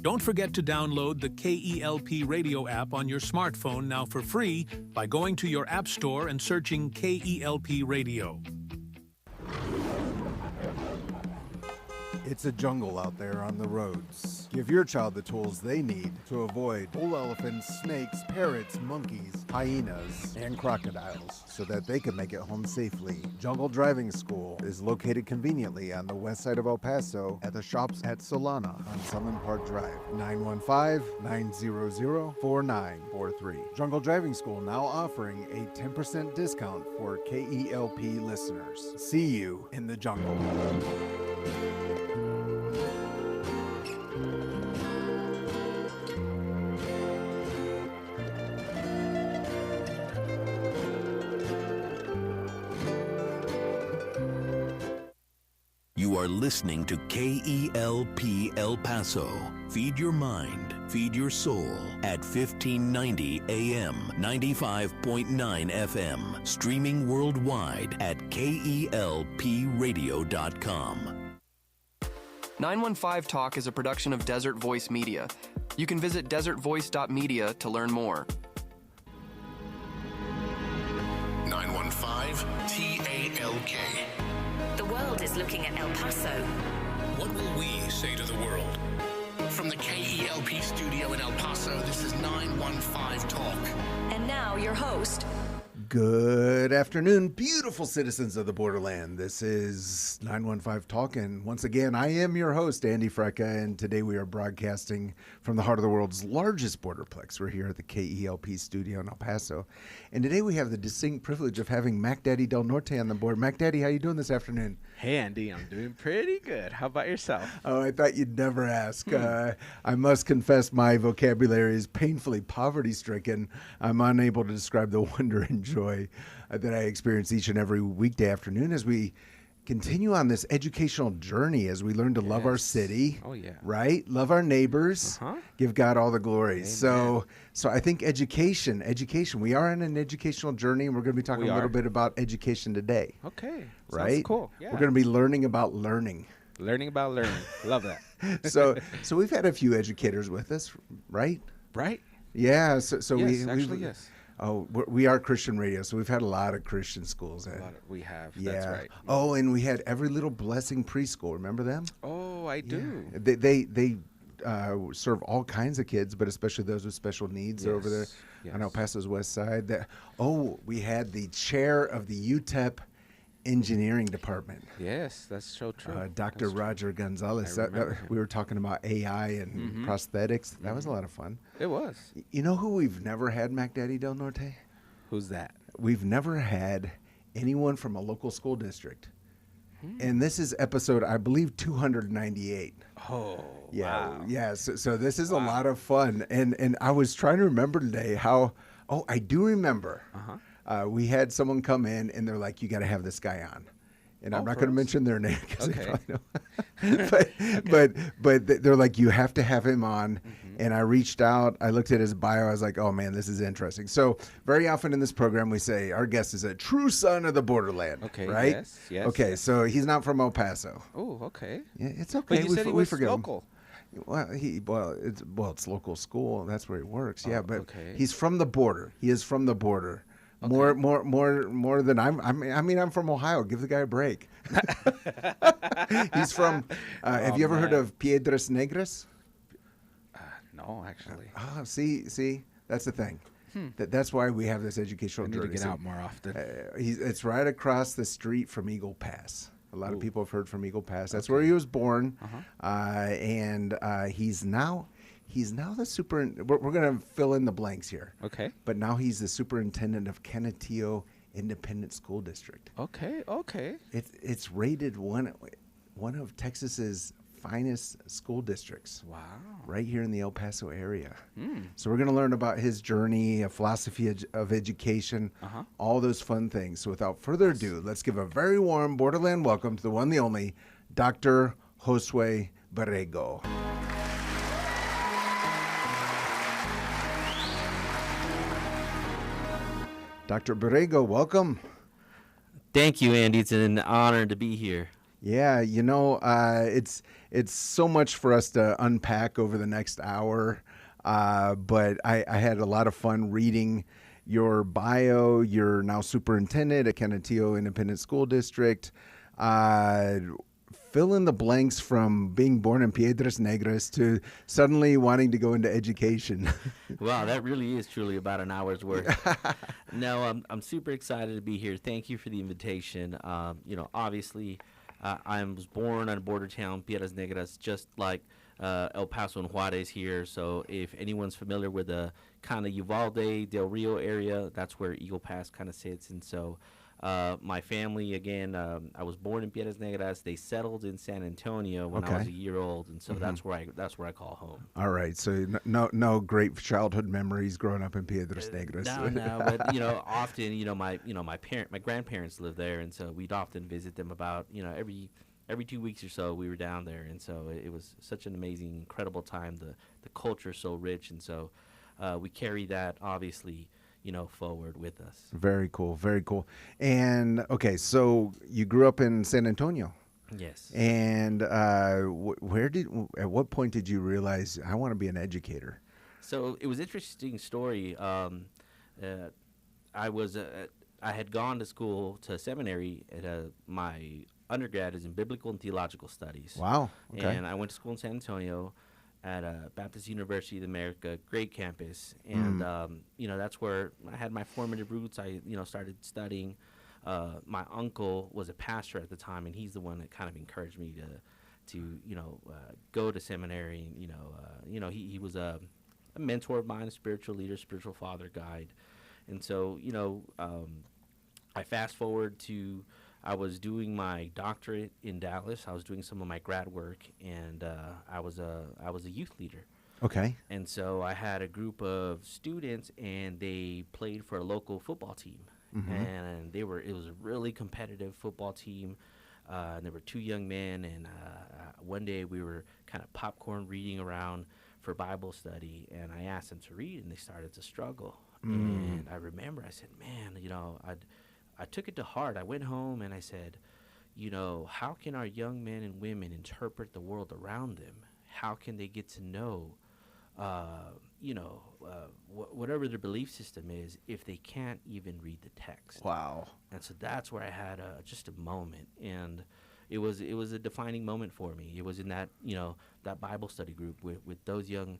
Don't forget to download the KELP radio app on your smartphone now for free by going to your app store and searching KELP radio. It's a jungle out there on the roads. Give your child the tools they need to avoid bull elephants, snakes, parrots, monkeys, hyenas, and crocodiles so that they can make it home safely. Jungle Driving School is located conveniently on the west side of El Paso at the shops at Solana on Sunland Park Drive. 915-900-4943. Jungle Driving School now offering a 10% discount for KELP listeners. See you in the jungle. You are listening to KELP El Paso. Feed your mind, feed your soul at 1590 AM, 95.9 FM. Streaming worldwide at KELPradio.com. 915 Talk is a production of Desert Voice Media. You can visit desertvoice.media to learn more. 915 TALK. The world is looking at El Paso. What will we say to the world? From the KELP studio in El Paso, this is 915 Talk. And now your host. Good afternoon, beautiful citizens of the borderland. This is 915 Talk, and once again, I am your host, Andy Frecka, and today we are broadcasting from the heart of the world's largest borderplex. We're here at the KELP studio in El Paso, and today we have the distinct privilege of having Mac Daddy Del Norte on the board. Mac Daddy, how you doing this afternoon? Hey, Andy, I'm doing pretty good. How about yourself? Oh, I thought you'd never ask. I must confess my vocabulary is painfully poverty-stricken. I'm unable to describe the wonder and joy that I experience each and every weekday afternoon as we continue on this educational journey, as we learn to love our city. Oh, yeah. Right? Love our neighbors. Give God all the glory. Amen. So I think education, we are on an educational journey, and we're going to be talking a little bit about education today. Okay. Right? Sounds cool. Yeah. We're going to be learning about learning. Learning about learning. Love that. So we've had a few educators with us, right? Right? Yeah. So yes, yes. Oh, we are Christian radio, so we've had a lot of Christian schools. We have. Yeah. That's right. Oh, and we had Every Little Blessing Preschool. Remember them? Oh, I do. Yeah. They serve all kinds of kids, but especially those with special needs. They're over there on El Paso's west side. We had the chair of the UTEP engineering department. Yes, that's so true. Dr. Roger Gonzalez. We were talking about AI and prosthetics. That was a lot of fun. It was. You know who we've never had, Mac Daddy Del Norte? Who's that? We've never had anyone from a local school district. And this is episode, I believe, 298. Oh, yeah. wow. Yeah, so this is a lot of fun. And I was trying to remember today I do remember. We had someone come in, and they're like, you got to have this guy on. And I'm not going to mention their name because they probably know. but they're like, you have to have him on. And I reached out. I looked at his bio. I was like, oh, man, this is interesting. So very often in this program, we say our guest is a true son of the borderland. Okay, right? Yes. Okay, so he's not from El Paso. Oh, okay. Yeah, it's okay. But you said he was forget local. It's local school. That's where he works. Yeah, but okay. He's from the border. He is from the border. Okay. More than I'm from Ohio. Give the guy a break. He's from. Have you ever heard of Piedras Negras? No, actually. See, that's the thing. That's why we have this educational journey. I need to get out more often. It's right across the street from Eagle Pass. A lot of people have heard from Eagle Pass. That's where he was born, and he's now the superintendent. We're going to fill in the blanks here. Okay. But now he's the superintendent of Canutillo Independent School District. Okay. It's rated one of Texas's finest school districts. Wow. Right here in the El Paso area. So we're going to learn about his journey, a philosophy of education, all those fun things. So without further ado, let's give a very warm Borderland welcome to the one, the only, Dr. Josue Borrego. Dr. Borrego, welcome. Thank you, Andy. It's an honor to be here. Yeah, it's so much for us to unpack over the next hour. But I had a lot of fun reading your bio. You're now superintendent at Canutillo Independent School District. Uh, Fill in the blanks from being born in Piedras Negras to suddenly wanting to go into education. Wow, that really is truly about an hour's worth. No, I'm super excited to be here. Thank you for the invitation. Obviously, I was born on a border town, Piedras Negras, just like El Paso and Juarez here. So if anyone's familiar with the kind of Uvalde, Del Rio area, that's where Eagle Pass kind of sits. And so my family, again, I was born in Piedras Negras. They settled in San Antonio when I was a year old, and so that's where I call home. All right, so no great childhood memories growing up in Piedras Negras. No, but often, my grandparents live there, and so we'd often visit them about, every 2 weeks or so we were down there, and so it was such an amazing, incredible time. The culture is so rich, and so we carry that obviously forward with us. Very cool, very cool. And okay, so you grew up in San Antonio. Yes. And at what point did you realize I want to be an educator? So it was an interesting story. I had gone to school, to seminary. My undergrad is in biblical and theological studies. Wow. Okay. And I went to school in San Antonio at Baptist University of America, great campus. And, that's where I had my formative roots. I, started studying. My uncle was a pastor at the time, and he's the one that kind of encouraged me to go to seminary. And, he was a mentor of mine, a spiritual leader, spiritual father, guide. And so, I fast forward to I was doing my doctorate in Dallas. I was doing some of my grad work, and I was a youth leader. Okay. And so I had a group of students, and they played for a local football team. Mm-hmm. And it was a really competitive football team. And there were two young men, and one day we were kind of popcorn reading around for Bible study, and I asked them to read, and they started to struggle. And I remember I said, man, I took it to heart. I went home and I said, how can our young men and women interpret the world around them? How can they get to know, whatever their belief system is, if they can't even read the text? Wow. And so that's where I had just a moment, and it was a defining moment for me. It was in that that Bible study group with those young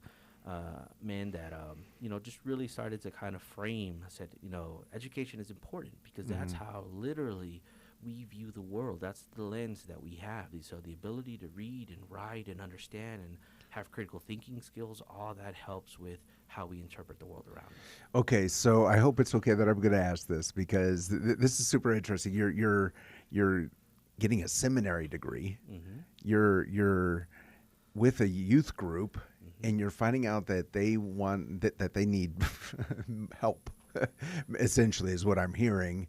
men that just really started to kind of frame. I said, education is important because that's how literally we view the world. That's the lens that we have. So the ability to read and write and understand and have critical thinking skills, all that helps with how we interpret the world around us. Okay, so I hope it's okay that I'm going to ask this because this is super interesting. You're getting a seminary degree. Mm-hmm. You're with a youth group. And you're finding out that they want that they need help, essentially, is what I'm hearing.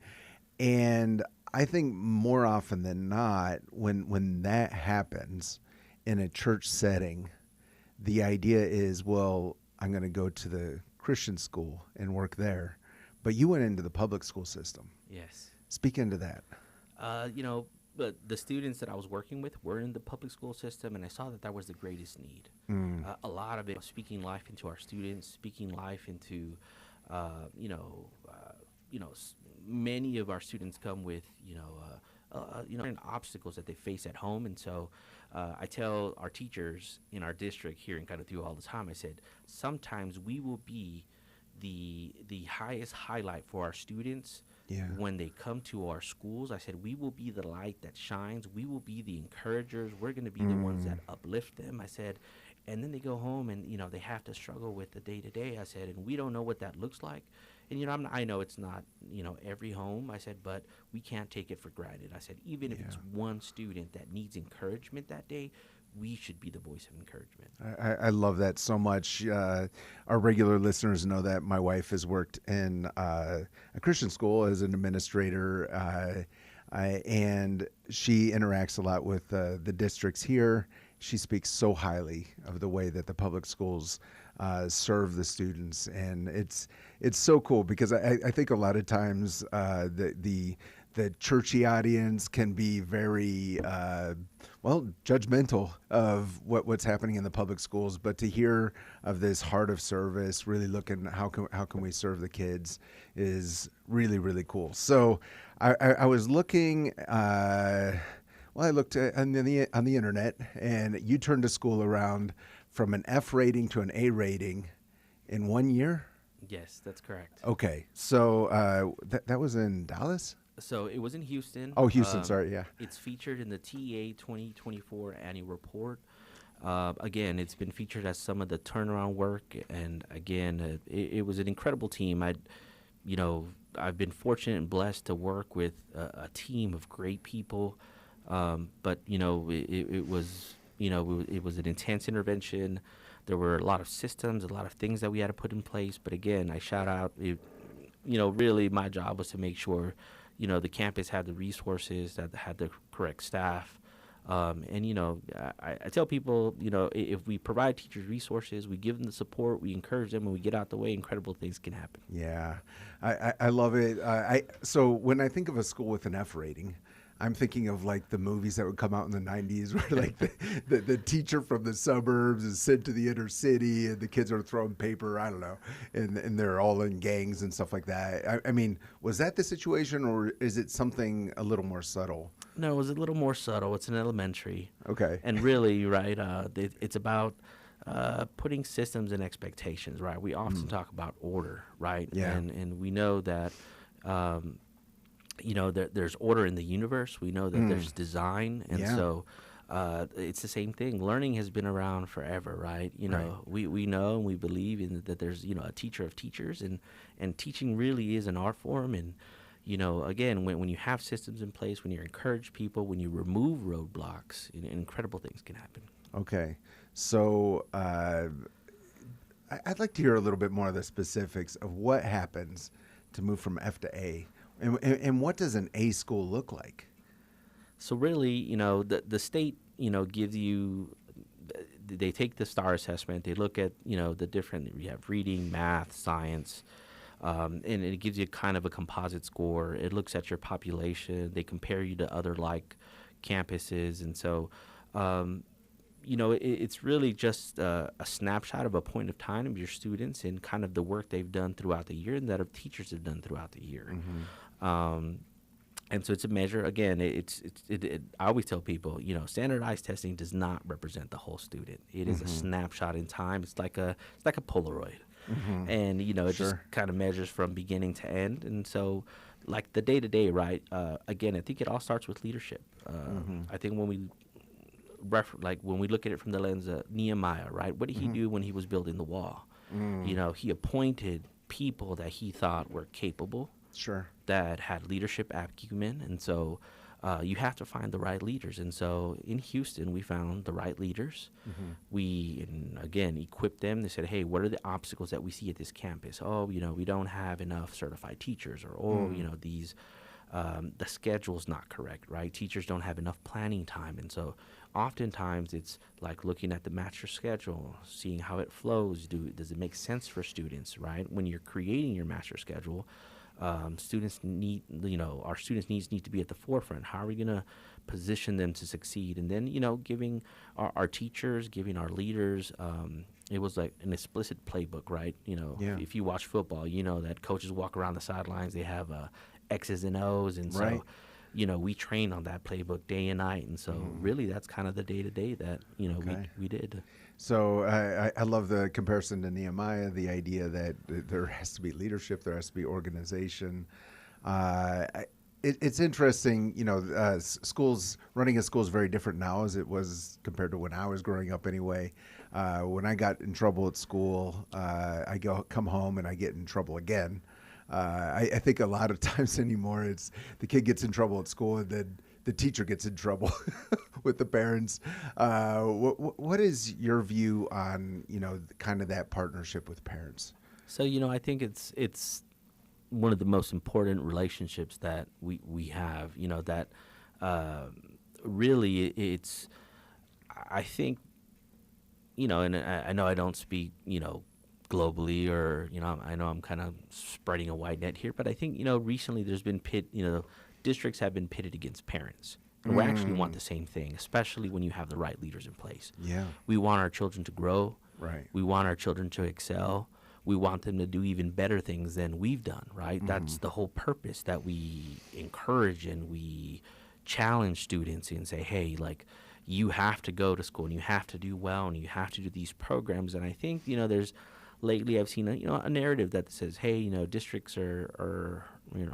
And I think more often than not, when that happens in a church setting, the idea is, well, I'm going to go to the Christian school and work there. But you went into the public school system. Yes. Speak into that. But the students that I was working with were in the public school system, and I saw that was the greatest need. A lot of it was speaking life into our students, speaking life into, many of our students come with, obstacles that they face at home. And so I tell our teachers in our district here in Canutillo all the time, I said, sometimes we will be the highest highlight for our students. Yeah. When they come to our schools, I said, we will be the light that shines. We will be the encouragers. We're going to be the ones that uplift them. I said, and then they go home and, they have to struggle with the day-to-day. I said, and we don't know what that looks like. And, I know it's not, every home. I said, but we can't take it for granted. I said, even if it's one student that needs encouragement that day, we should be the voice of encouragement. I love that so much. Our regular listeners know that my wife has worked in a Christian school as an administrator, and she interacts a lot with the districts here. She speaks so highly of the way that the public schools serve the students, and it's so cool because I think a lot of times the the churchy audience can be very judgmental of what's happening in the public schools. But to hear of this heart of service, really looking how can we serve the kids, is really, really cool. So I was looking. I looked on the internet, and you turned a school around from an F rating to an A rating in 1 year. Yes, that's correct. Okay, so that was in Dallas? So it was in Houston. Oh, Houston, sorry, yeah. It's featured in the TA 2024 annual report. Again, it's been featured as some of the turnaround work, and again, it was an incredible team. I've been fortunate and blessed to work with a team of great people, but it was an intense intervention. There were a lot of systems, a lot of things that we had to put in place. But again, I shout out, really my job was to make sure, the campus had the resources, that had the correct staff. I tell people, if we provide teachers resources, we give them the support, we encourage them, and we get out the way, incredible things can happen. Yeah, I love it. So when I think of a school with an F rating, I'm thinking of like the movies that would come out in the 90s where like the teacher from the suburbs is sent to the inner city and the kids are throwing paper, I don't know, and they're all in gangs and stuff like that. I mean, was that the situation, or is it something a little more subtle? No, it was a little more subtle. It's an elementary. Okay. And really, right, it's about putting systems and expectations, right? We often talk about order, right? Yeah. And we know that there's order in the universe. We know that there's design, and so it's the same thing. Learning has been around forever, right? We know and we believe in that there's a teacher of teachers, and teaching really is an art form. And again, when you have systems in place, when you encourage people, when you remove roadblocks, incredible things can happen. Okay, so I'd like to hear a little bit more of the specifics of what happens to move from F to A. And what does an A school look like? So really, the state, gives you, they take the STAR assessment. They look at, the different, you have reading, math, science, and it gives you kind of a composite score. It looks at your population. They compare you to other like campuses. And so, it's really just a snapshot of a point of time of your students and kind of the work they've done throughout the year and that of teachers have done throughout the year. And so it's a measure. Again, I always tell people, standardized testing does not represent the whole student. It is a snapshot in time. It's like a Polaroid, and it just kind of measures from beginning to end. And so, like the day to day, right? Again, I think it all starts with leadership. I think when we when we look at it from the lens of Nehemiah, right? What did he do when he was building the wall? He appointed people that he thought were capable. Sure. That had leadership acumen, and so you have to find the right leaders. And so in Houston, we found the right leaders. We, again, equipped them. They said, hey, what are the obstacles that we see at this campus? Oh, we don't have enough certified teachers, or these the schedule's not correct, right? Teachers don't have enough planning time. And so oftentimes it's like looking at the master schedule, seeing how it flows. Does it make sense for students, right? When you're creating your master schedule, students need, our students' needs need to be at the forefront. How are we going to position them to succeed? And then, giving our teachers, giving our leaders, it was like an explicit playbook, right? If you watch football, that coaches walk around the sidelines, they have X's and O's. And so, we train on that playbook day and night. And so really that's kind of the day-to-day that, we did. So I love the comparison to Nehemiah, the idea that there has to be leadership, there has to be organization. It's interesting, schools, running a school is very different now as it was compared to when I was growing up anyway. When I got in trouble at school, I come home and I get in trouble again. I think a lot of times anymore it's the kid gets in trouble at school and then the teacher gets in trouble with the parents. What is your view on, kind of that partnership with parents? So, I think it's one of the most important relationships that we have, that really it's, I think, and I know I don't speak, globally, or, I know I'm kind of spreading a wide net here, but I think, recently there's been districts have been pitted against parents. And we actually want the same thing, especially when you have the right leaders in place. Yeah. We want our children to grow. Right. We want our children to excel. We want them to do even better things than we've done, right? That's the whole purpose, that we encourage and we challenge students and say, hey, like, you have to go to school and you have to do well and you have to do these programs. And I think, there's lately I've seen a narrative that says, hey, districts are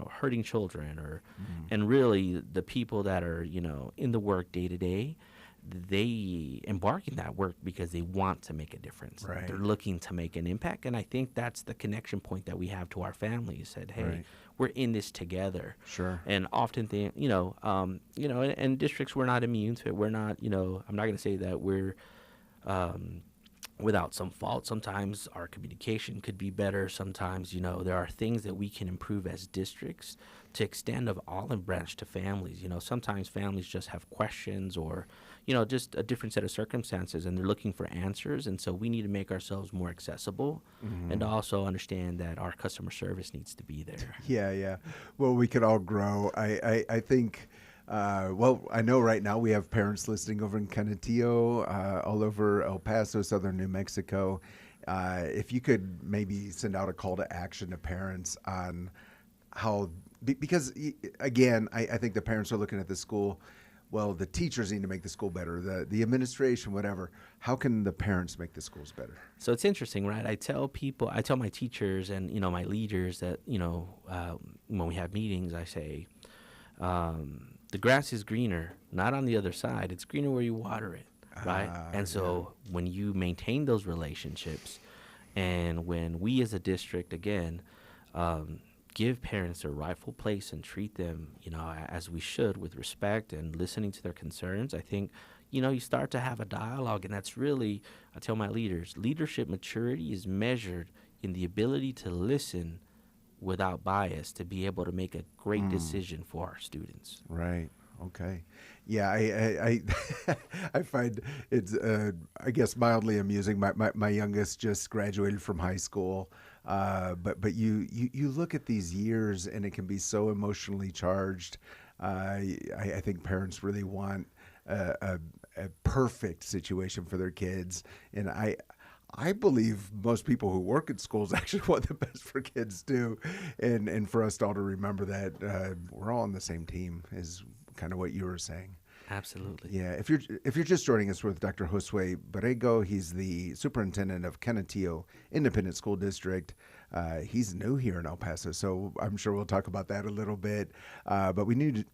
hurting children, or and really the people that are in the work day to day, they embark in that work because they want to make a difference. Right. They're looking to make an impact, and I think that's the connection point that we have to our families. Said, hey, Right. we're in this together. Sure. And often, and districts, we're not immune to it. We're not, I'm not going to say that we're without some fault. Sometimes our communication could be better. Sometimes, there are things that we can improve as districts to extend of olive branch to families. Sometimes families just have questions or, just a different set of circumstances, and they're looking for answers. And so we need to make ourselves more accessible and also understand that our customer service needs to be there. Yeah. Well, we could all grow. I think, I know right now we have parents listening over in Canutillo, all over El Paso, southern New Mexico. If you could maybe send out a call to action to parents on how, because again, I think the parents are looking at the school. Well, the teachers need to make the school better, the administration, whatever. How can the parents make the schools better? So it's interesting, right? I tell my teachers and, my leaders that, when we have meetings, I say, the grass is greener, not on the other side. It's greener where you water it, right? And so when you maintain those relationships, and when we as a district, again, give parents their rightful place and treat them, as we should, with respect and listening to their concerns, I think, you start to have a dialogue. And that's really, I tell my leaders, leadership maturity is measured in the ability to listen without bias, to be able to make a great decision for our students. Right. Okay. Yeah, I I find it's I guess mildly amusing. My youngest just graduated from high school, but you look at these years and it can be so emotionally charged. I think parents really want a perfect situation for their kids, and I believe most people who work at schools actually want the best for kids too, and for us all to remember that we're all on the same team is kind of what you were saying. Absolutely. Yeah. If you're just joining us with Dr. Josue Borrego, he's the superintendent of Canutillo Independent School District. He's new here in El Paso, so I'm sure we'll talk about that a little bit. But we do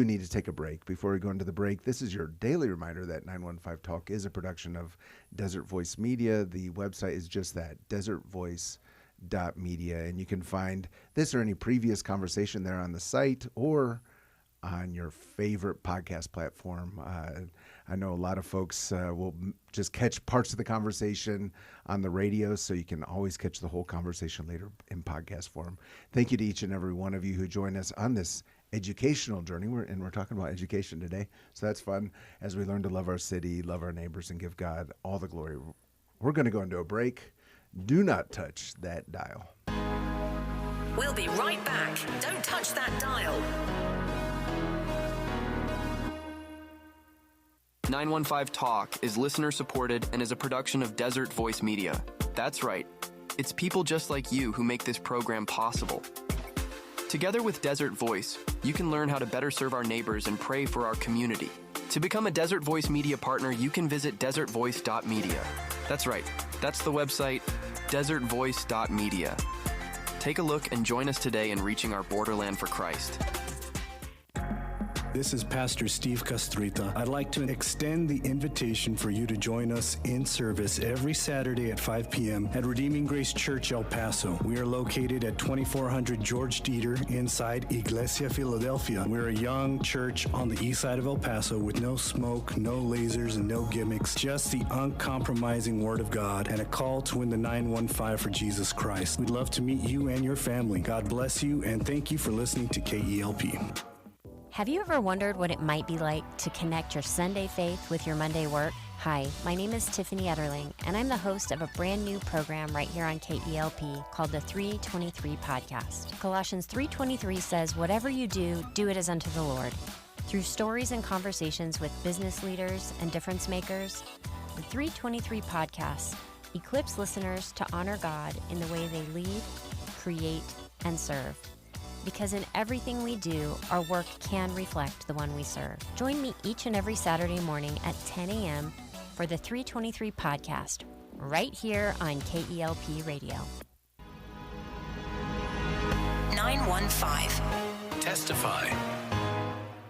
need to take a break. Before we go into the break, this is your daily reminder that 915 Talk is a production of Desert Voice Media. The website is just that, desertvoice.media, and you can find this or any previous conversation there on the site or on your favorite podcast platform. I know a lot of folks will just catch parts of the conversation on the radio, so you can always catch the whole conversation later in podcast form. Thank you to each and every one of you who join us on this educational journey. We're talking about education today, so that's fun as we learn to love our city, love our neighbors, and give God all the glory. We're going to go into a break. Do not touch that dial. We'll be right back. Don't touch that dial. 915 Talk is listener supported and is a production of Desert Voice Media. That's right. It's people just like you who make this program possible. Together with Desert Voice, you can learn how to better serve our neighbors and pray for our community. To become a Desert Voice Media partner, you can visit desertvoice.media. That's right. That's the website, desertvoice.media. Take a look and join us today in reaching our borderland for Christ. This is Pastor Steve Castrita. I'd like to extend the invitation for you to join us in service every Saturday at 5 p.m. at Redeeming Grace Church, El Paso. We are located at 2400 George Dieter inside Iglesia Philadelphia. We're a young church on the east side of El Paso with no smoke, no lasers, and no gimmicks. Just the uncompromising Word of God and a call to win the 915 for Jesus Christ. We'd love to meet you and your family. God bless you, and thank you for listening to KELP. Have you ever wondered what it might be like to connect your Sunday faith with your Monday work? Hi, my name is Tiffany Etterling, and I'm the host of a brand new program right here on KELP called the 323 Podcast. Colossians 3:23 says, "Whatever you do, do it as unto the Lord." Through stories and conversations with business leaders and difference makers, the 323 Podcast equips listeners to honor God in the way they lead, create, and serve. Because in everything we do, our work can reflect the one we serve. Join me each and every Saturday morning at 10 a.m. for the 323 Podcast, right here on KELP Radio. 915. Testify.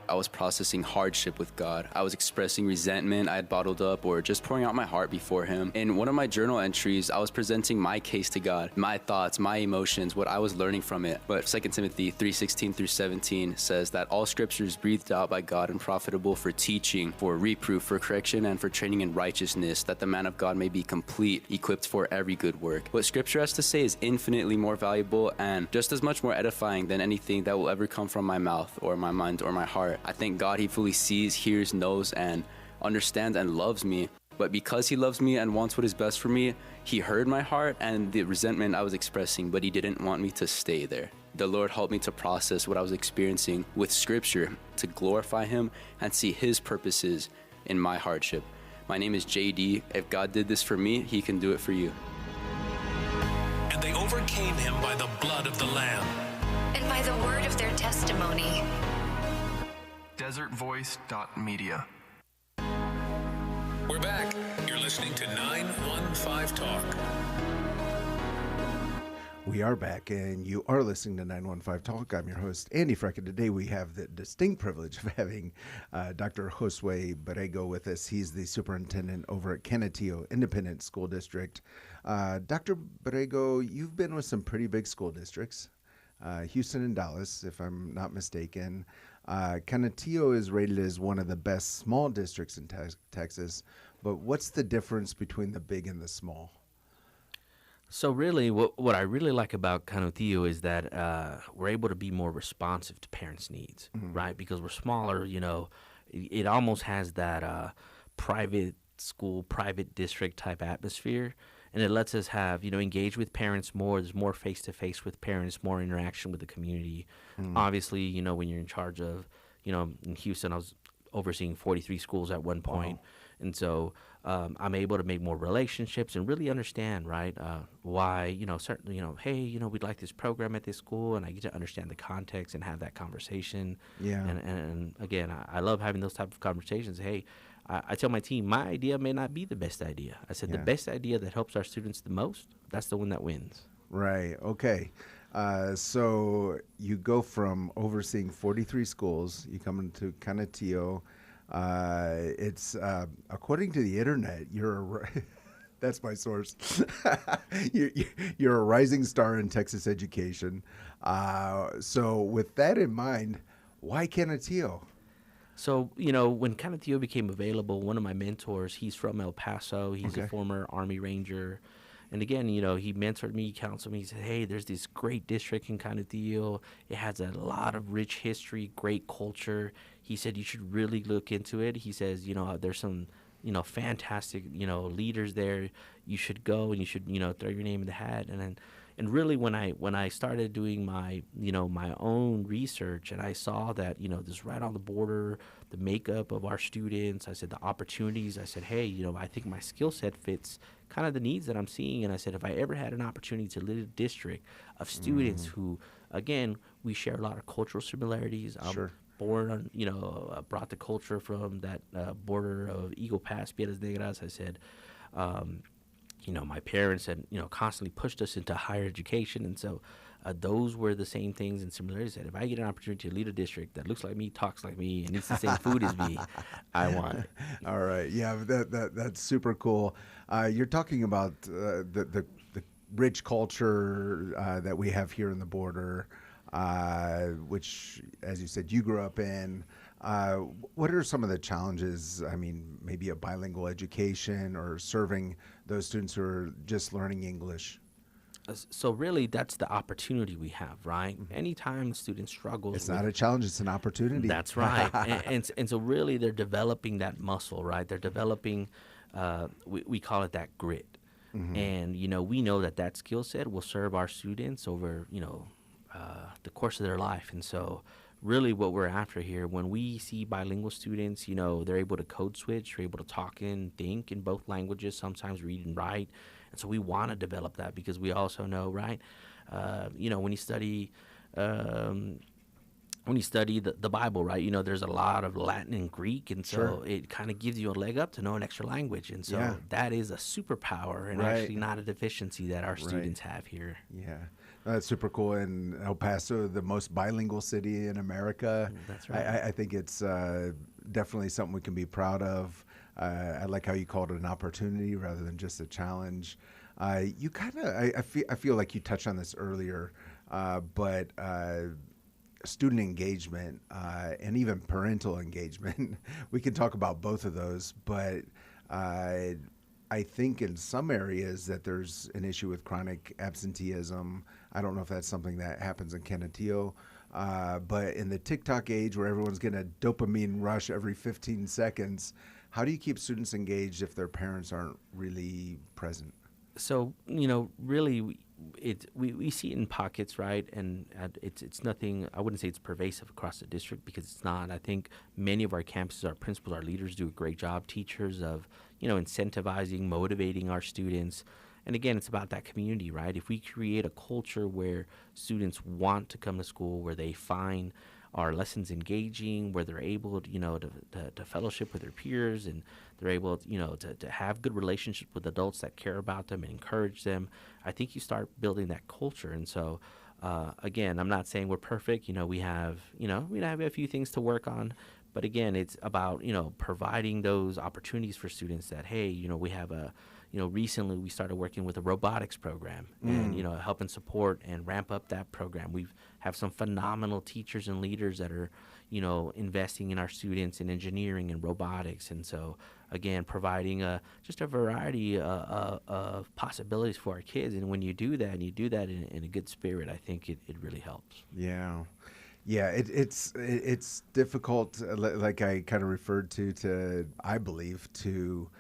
I was processing hardship with God. I was expressing resentment I had bottled up or just pouring out my heart before Him. In one of my journal entries, I was presenting my case to God, my thoughts, my emotions, what I was learning from it. But 2 Timothy 3:16 through 17 says that all scripture is breathed out by God and profitable for teaching, for reproof, for correction, and for training in righteousness, that the man of God may be complete, equipped for every good work. What scripture has to say is infinitely more valuable and just as much more edifying than anything that will ever come from my mouth or my mind or my heart. I thank God He fully sees, hears, knows, and understands and loves me. But because He loves me and wants what is best for me, He heard my heart and the resentment I was expressing, but He didn't want me to stay there. The Lord helped me to process what I was experiencing with Scripture, to glorify Him and see His purposes in my hardship. My name is JD. If God did this for me, He can do it for you. And they overcame him by the blood of the Lamb. And by the word of their testimony. desertvoice.media. We're back. You're listening to 915 Talk. We are back, and you are listening to 915 Talk. I'm your host, Andy Freck, and today we have the distinct privilege of having Dr. Josue Borrego with us. He's the superintendent over at Canutillo Independent School District. Dr. Borrego, you've been with some pretty big school districts, Houston and Dallas, if I'm not mistaken. Canutillo is rated as one of the best small districts in Texas, but what's the difference between the big and the small? So really, what I really like about Canutillo is that we're able to be more responsive to parents' needs, right? Because we're smaller, it almost has that private school, private district type atmosphere. And it lets us have, engage with parents more. There's more face-to-face with parents, more interaction with the community. Obviously, when you're in charge of, in Houston, I was overseeing 43 schools at one point. And so I'm able to make more relationships and really understand, right, why, certainly, hey, we'd like this program at this school. And I get to understand the context and have that conversation. Yeah. And again, I love having those type of conversations. Hey, I tell my team, my idea may not be the best idea. I said the best idea that helps our students the most, that's the one that wins. Right. Okay. So you go from overseeing 43 schools, you come into Canutillo. It's according to the internet, that's my source. You're a rising star in Texas education. So with that in mind, why Canutillo? So, when Canutillo became available, one of my mentors, he's from El Paso. He's a former Army Ranger. And again, he mentored me, counseled me. He said, hey, there's this great district in Canutillo. It has a lot of rich history, great culture. He said, you should really look into it. He says, there's some, fantastic, leaders there. You should go and you should, throw your name in the hat. And really, when I started doing my my own research, and I saw that this right on the border, the makeup of our students, I said the opportunities. I said, hey, I think my skill set fits kind of the needs that I'm seeing. And I said, if I ever had an opportunity to lead a district of students who, again, we share a lot of cultural similarities. Born on, brought the culture from that border of Eagle Pass, Piedras Negras. I said. My parents had, constantly pushed us into higher education. And so those were the same things and similarities that if I get an opportunity to lead a district that looks like me, talks like me, and eats the same food as me, I want it. All right. Yeah, that's super cool. You're talking about the rich culture that we have here in the border, which, as you said, you grew up in. What are some of the challenges? I mean, maybe a bilingual education or serving those students who are just learning English. So really, that's the opportunity we have, right? Anytime students struggle, it's not a challenge; it's an opportunity. That's right. and so really, they're developing that muscle, right? They're developing we call it that grit. And, we know that skill set will serve our students over, the course of their life. And so really what we're after here, when we see bilingual students, they're able to code switch, they're able to talk and think in both languages, sometimes read and write. And so we want to develop that because we also know, right, when you study the Bible, right, there's a lot of Latin and Greek, and so it kind of gives you a leg up to know an extra language. And so that is a superpower and actually not a deficiency that our students have here. Yeah. That's super cool. And El Paso, the most bilingual city in America. That's right. I think it's definitely something we can be proud of. I like how you called it an opportunity rather than just a challenge. You kind of, I feel like you touched on this earlier, but student engagement and even parental engagement, we can talk about both of those, but I think in some areas that there's an issue with chronic absenteeism. I don't know if that's something that happens in Canutillo, but in the TikTok age where everyone's getting a dopamine rush every 15 seconds, how do you keep students engaged if their parents aren't really present? So, really, we see it in pockets, right? And it's nothing, I wouldn't say it's pervasive across the district because it's not. I think many of our campuses, our principals, our leaders do a great job, teachers, of, incentivizing, motivating our students. And again, it's about that community, right? If we create a culture where students want to come to school, where they find our lessons engaging, where they're able to, to fellowship with their peers, and they're able, to have good relationships with adults that care about them and encourage them, I think you start building that culture. And so, again, I'm not saying we're perfect. We have a few things to work on. But again, it's about, providing those opportunities for students that, hey, we have recently we started working with a robotics program and, help and support and ramp up that program. We have some phenomenal teachers and leaders that are, investing in our students in engineering and robotics. And so, again, providing just a variety of possibilities for our kids. And when you do that, and you do that in a good spirit, I think it really helps. Yeah. Yeah, it's difficult, like I kind of referred to I believe, to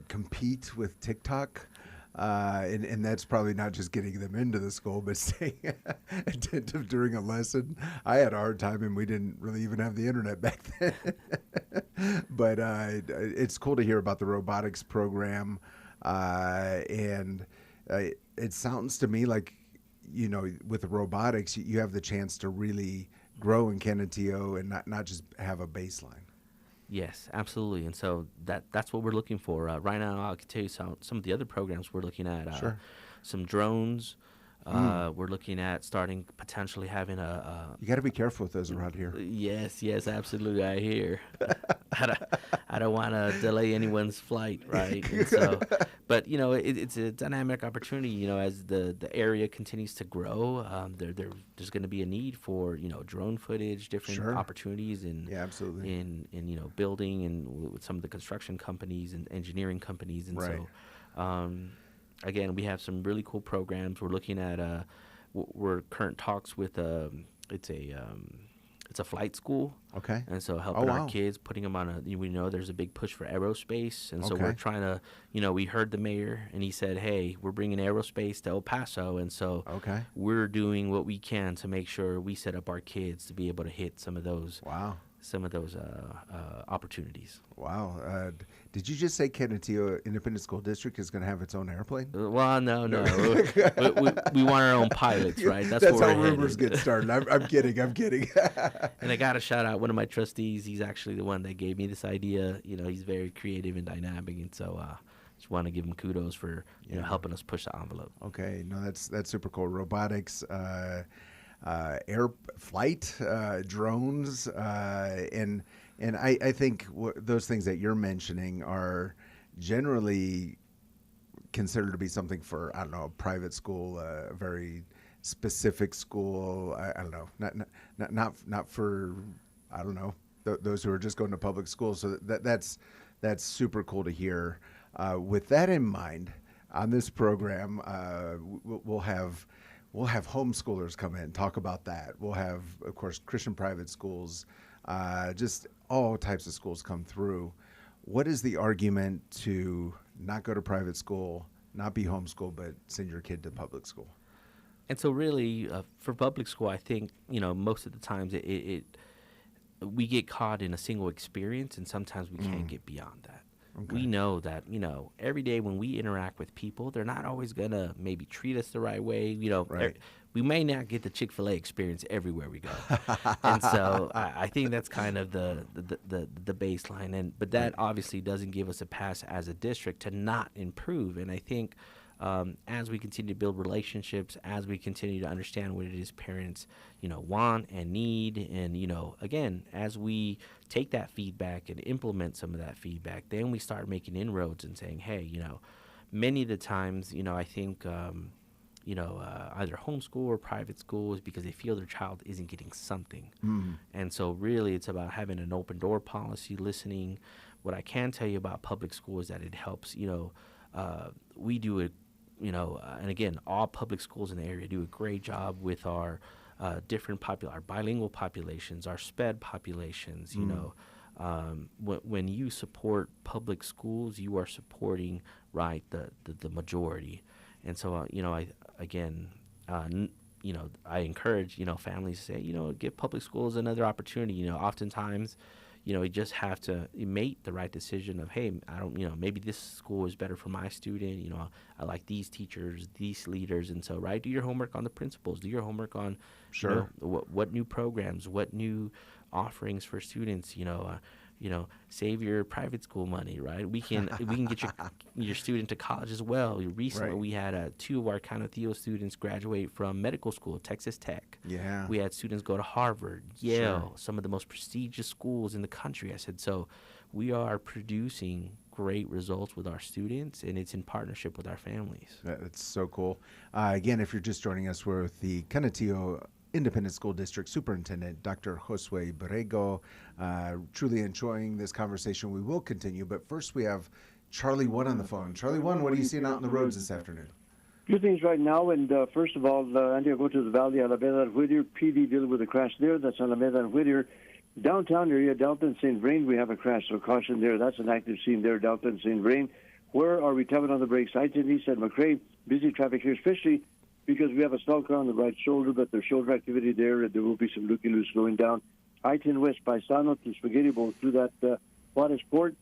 compete with TikTok. And that's probably not just getting them into the school, but staying attentive during a lesson. I had a hard time, and we didn't really even have the internet back then. But it's cool to hear about the robotics program. And it sounds to me like, with robotics, you have the chance to really grow in Canutillo and not just have a baseline. Yes, absolutely. And so that's what we're looking for. Right now, I can tell you some of the other programs we're looking at. Some drones. We're looking at starting potentially having a you got to be careful with those around here. Yes, absolutely. I hear. I don't want to delay anyone's flight, right? And so, but it's a dynamic opportunity. As the area continues to grow, there's going to be a need for drone footage, different opportunities, and absolutely in building and with some of the construction companies and engineering companies, and so. Again, we have some really cool programs. We're looking at we're current talks with it's a flight school. Okay. And so helping our kids, putting them on we know there's a big push for aerospace, and so we're trying to we heard the mayor and he said, hey, we're bringing aerospace to El Paso, and so we're doing what we can to make sure we set up our kids to be able to hit some of those opportunities. Wow. Did you just say Canutillo Independent School District is going to have its own airplane? Well, no. we want our own pilots, right? That's how rumors get started. I'm kidding. And I got to shout out one of my trustees. He's actually the one that gave me this idea. He's very creative and dynamic, and so just want to give him kudos for helping us push the envelope. Okay. No, that's super cool. Robotics, air flight, drones, and I think those things that you're mentioning are generally considered to be something for, I don't know, a private school, a very specific school. I don't know, not for, I don't know, those who are just going to public school. So that's super cool to hear. With that in mind, on this program, we'll have homeschoolers come in, talk about that. We'll have, of course, Christian private schools, just all types of schools come through. what is the argument to not go to private school, not be homeschooled, but send your kid to public school? And so really, for public school, I think, most of the times we get caught in a single experience, and sometimes we can't get beyond that. Okay. We know that, every day when we interact with people, they're not always going to maybe treat us the right way. Right. We may not get the Chick-fil-A experience everywhere we go. And so I think that's kind of the baseline. But that obviously doesn't give us a pass as a district to not improve. And I think as we continue to build relationships, as we continue to understand what it is parents, want and need, and, again, as we take that feedback and implement some of that feedback, then we start making inroads and saying, hey, many of the times, I think, either homeschool or private school is because they feel their child isn't getting something. And so really it's about having an open door policy, listening. What I can tell you about public school is that it helps, we do it, and again, all public schools in the area do a great job with our different our bilingual populations, our SPED populations. When you support public schools, you are supporting the majority. And so I encourage families to say, give public schools another opportunity. Oftentimes, you just have to make the right decision of, hey, I don't, maybe this school is better for my student. I like these teachers, these leaders. And so, do your homework on the principals, do your homework on, what new programs, what new offerings for students, save your private school money, right? We can get your student to college as well. Recently, we had 2 of our Canutillo students graduate from medical school, Texas Tech. Yeah. We had students go to Harvard, Yale, some of the most prestigious schools in the country. I said, so we are producing great results with our students, and it's in partnership with our families. That's so cool. Again, if you're just joining us, we're with the Canutillo Independent School District Superintendent, Dr. Josue Borrego. Truly enjoying this conversation. We will continue, but first we have Charlie 1 on the phone. Charlie 1, what are you seeing out on the roads this afternoon? Few things right now, and first of all, Andy, I'll go to the Valley, Alameda and Whittier. PD dealing with a crash there. That's Alameda and Whittier. Downtown area, Delta and St. Vrain, we have a crash, so caution there. That's an active scene there, Delta and St. Vrain. Where are we tapping on the brakes? I-10 East at McRae. Busy traffic here, especially because we have a stall car on the right shoulder, but there's shoulder activity there, and there will be some looky-loos going down. I-10 West, Paisano to Spaghetti Bowl through that Juarez Port.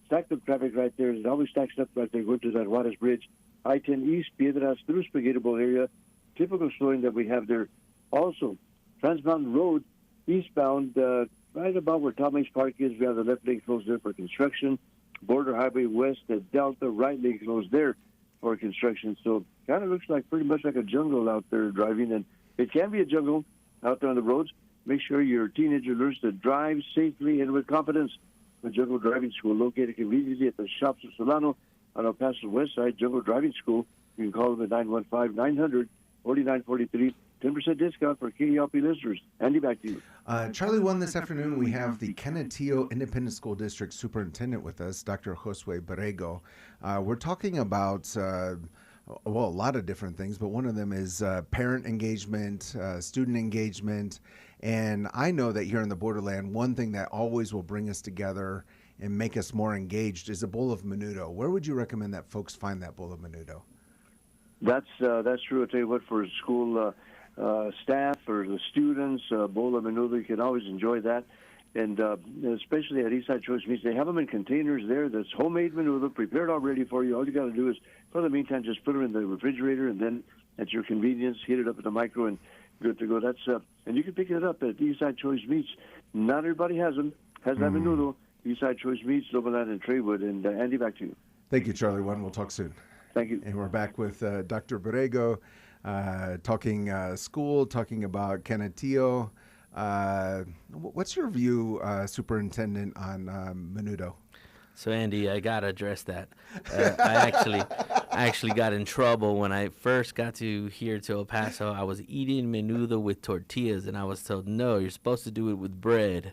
Stacked up traffic right there. It always stacks up right there going to that Juarez Bridge. I-10 East, Piedras through Spaghetti Bowl area. Typical slowing that we have there. Also, Trans Mountain Road, eastbound, right about where Tom Hanks Park is, we have the left lane closed there for construction. Border Highway West at Delta, right lane closed there for construction. So kind of looks like pretty much like a jungle out there driving, and it can be a jungle out there on the roads. Make sure your teenager learns to drive safely and with confidence. The Jungle Driving School, located conveniently at the shops of Solano on El Paso's west side. Jungle Driving School. You can call them at 915-900-4943. 10% discount for KELP listeners. Andy, back to you. Charlie 1, this afternoon we have the Canutillo Independent School District Superintendent with us, Dr. Josue Borrego. We're talking about a lot of different things, but one of them is parent engagement, student engagement. And I know that here in the borderland, one thing that always will bring us together and make us more engaged is a bowl of menudo. Where would you recommend that folks find that bowl of menudo? That's true. I'll tell you what, for school staff or the students, bowl of menudo, you can always enjoy that. And especially at Eastside Choice Meats, they have them in containers there that's homemade menudo, prepared already for you. All you got to do is, for the meantime, just put them in the refrigerator, and then at your convenience, heat it up in the micro, and good to go. That's and you can pick it up at Eastside Choice Meats. Not everybody has them. Has that menudo. Eastside Choice Meats, Loveland and Traywood. And Andy, back to you. Thank you, Charlie 1. We'll talk soon. Thank you. And we're back with Dr. Borrego, talking school, talking about Canutillo. What's your view, Superintendent, on menudo? So Andy, I gotta address that. I actually got in trouble when I first got to here to El Paso. I was eating menudo with tortillas, and I was told, no, you're supposed to do it with bread.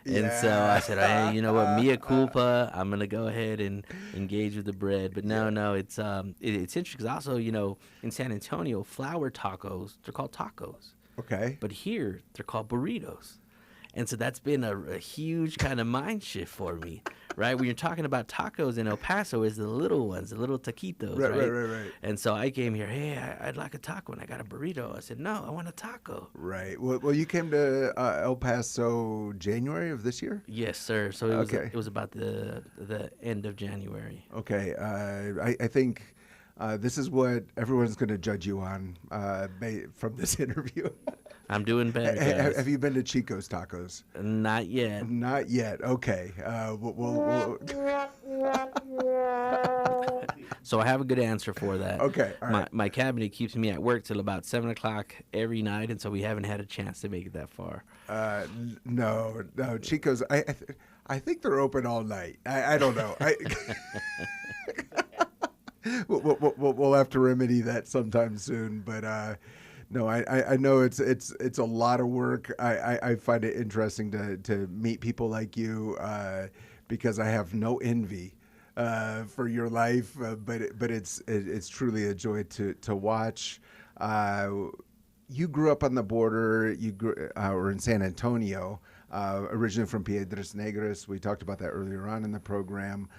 And so I said, hey, you know what, mea culpa, I'm going to go ahead and engage with the bread. But no, it's interesting because also, in San Antonio, flour tacos, they're called tacos. Okay. But here, they're called burritos. And so that's been a huge kind of mind shift for me, right? When you're talking about tacos in El Paso, is the little ones, the little taquitos, Right. And so I came here, hey, I'd like a taco, and I got a burrito. I said, no, I want a taco. Right. Well, you came to El Paso January of this year? Yes, sir. So it was about the end of January. Okay. I think this is what everyone's going to judge you on from this interview. I'm doing better, guys. Have you been to Chico's Tacos? Not yet. Not yet. Okay. We'll So I have a good answer for that. Okay. All right. My cabinet keeps me at work till about 7 o'clock every night, and so we haven't had a chance to make it that far. No. Chico's. I think they're open all night. I don't know. We'll have to remedy that sometime soon, but no, I know it's a lot of work. I find it interesting to meet people like you because I have no envy for your life, but it's truly a joy to watch. You grew up on the border. You were in San Antonio, originally from Piedras Negras. We talked about that earlier on in the program.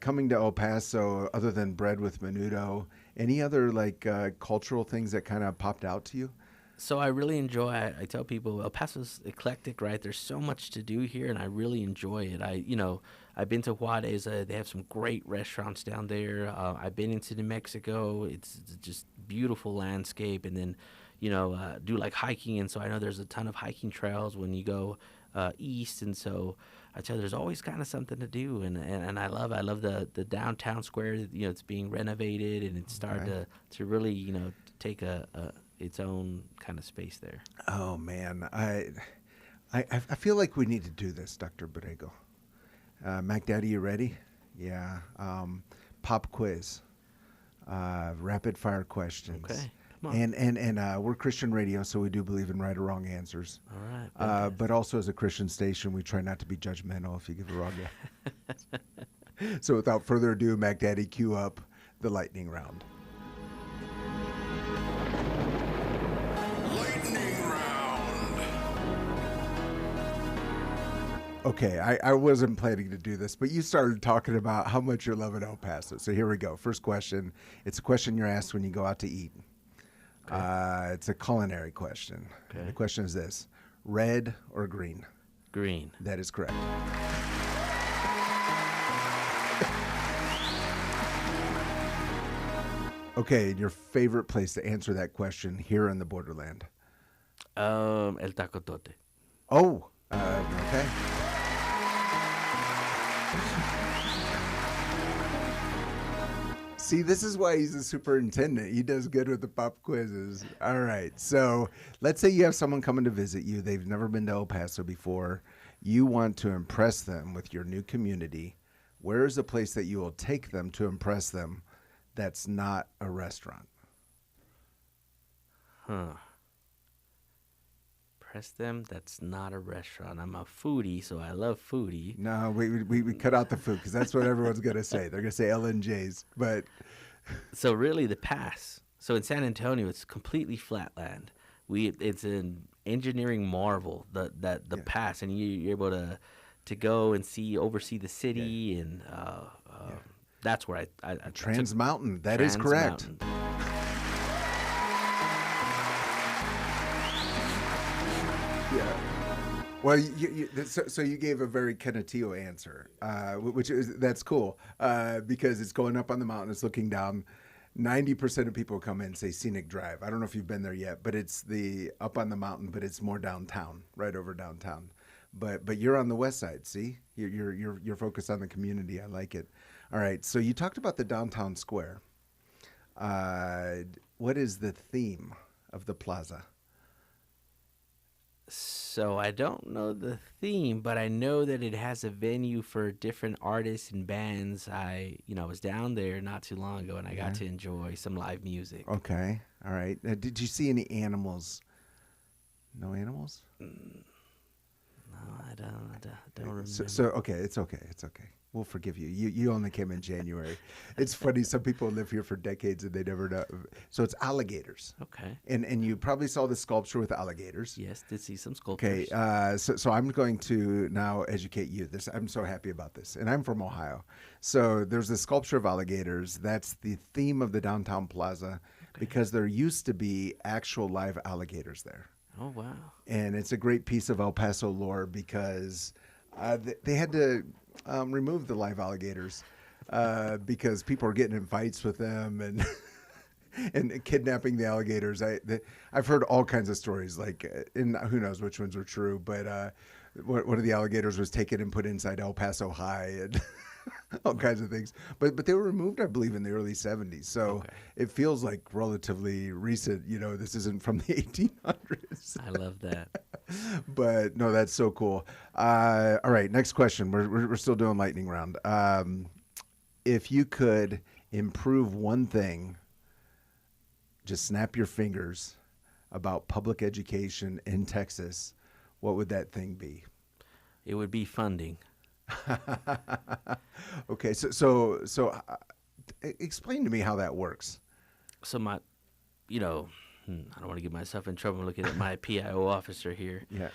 Coming to El Paso, other than bread with menudo, any other cultural things that kind of popped out to you? So I really enjoy. I tell people El Paso's eclectic, right? There's so much to do here, and I really enjoy it. I've been to Juarez. They have some great restaurants down there. I've been into New Mexico. It's just beautiful landscape, and then do like hiking, and so I know there's a ton of hiking trails when you go east, and so I tell you, there's always kind of something to do, and I love the downtown square. It's being renovated, and it's starting to really take its own kind of space there. Oh man, I feel like we need to do this, Dr. Borrego. Mac Daddy, you ready? Yeah. Pop quiz, rapid fire questions. Okay. And we're Christian radio, so we do believe in right or wrong answers. All right. But also as a Christian station, we try not to be judgmental if you give a wrong answer. So without further ado, Mac Daddy, cue up the lightning round. Lightning round. Okay, I wasn't planning to do this, but you started talking about how much you're loving El Paso. So here we go. First question. It's a question you're asked when you go out to eat. Okay. It's a culinary question. Okay. The question is this: red or green? Green. That is correct. Okay, your favorite place to answer that question here in the borderland? El Taco Tote. Oh, okay. See, this is why he's a superintendent. He does good with the pop quizzes. All right. So let's say you have someone coming to visit you. They've never been to El Paso before. You want to impress them with your new community. Where is a place that you will take them to impress them that's not a restaurant? Impress them, that's not a restaurant. I'm a foodie, so I love foodie. No, we cut out the food because that's what everyone's going to say. They're going to say L&J's. But so really the pass. So in San Antonio, it's completely flat land. It's an engineering marvel, the pass, and you're able to go and oversee the city, and that's where I Trans Mountain. That is correct. Yeah. Well, so you gave a very Canutillo answer, that's cool because it's going up on the mountain, it's looking down. 90% of people come in and say Scenic Drive. I don't know if you've been there yet, but it's the up on the mountain, but it's more downtown, right over downtown. But you're on the west side. See, you're focused on the community. I like it. All right. So you talked about the downtown square. What is the theme of the plaza? So I don't know the theme, but I know that it has a venue for different artists and bands. I was down there not too long ago, and I got to enjoy some live music. Okay. All right. Did you see any animals? No animals? No, I don't So okay, it's okay. It's okay. We'll forgive you. You only came in January. It's funny. Some people live here for decades and they never know. So it's alligators. Okay. And you probably saw the sculpture with alligators. Yes, did see some sculptures. Okay. So I'm going to now educate you. I'm so happy about this. And I'm from Ohio. So there's the sculpture of alligators. That's the theme of the downtown plaza because there used to be actual live alligators there. Oh, wow. And it's a great piece of El Paso lore because they had to remove the live alligators because people are getting in fights with them and and kidnapping the alligators. I've heard all kinds of stories, like, and who knows which ones are true, but one of the alligators was taken and put inside El Paso High and all kinds of things. But they were removed, I believe, in the early 70s. So it feels like relatively recent. You know, this isn't from the 1800s. I love that. But no, that's so cool. All right, next question. We're still doing lightning round. If you could improve one thing, just snap your fingers, about public education in Texas, what would that thing be? It would be funding. Okay, so explain to me how that works. So I don't want to get myself in trouble looking at my PIO officer here. Yeah.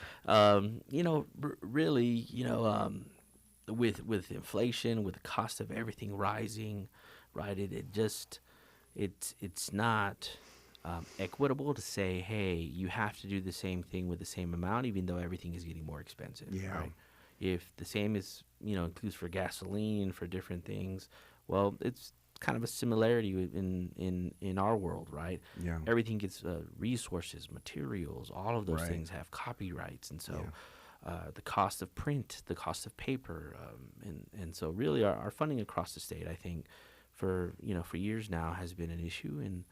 Really, with inflation, with the cost of everything rising, right? It's not equitable to say, hey, you have to do the same thing with the same amount, even though everything is getting more expensive. Yeah. Right? If the same is, includes for gasoline, for different things, well, it's kind of a similarity in our world, right? Yeah. Everything gets resources, materials, all of those things have copyrights, and so the cost of print, the cost of paper, and so really our funding across the state, I think, for years now has been an issue, and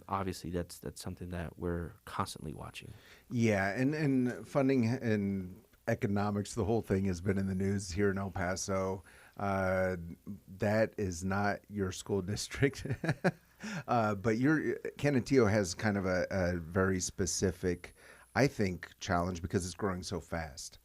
obviously that's something that we're constantly watching. Yeah, and funding and economics, the whole thing has been in the news here in El Paso. That is not your school district, but Canutillo has kind of a very specific, I think, challenge because it's growing so fast.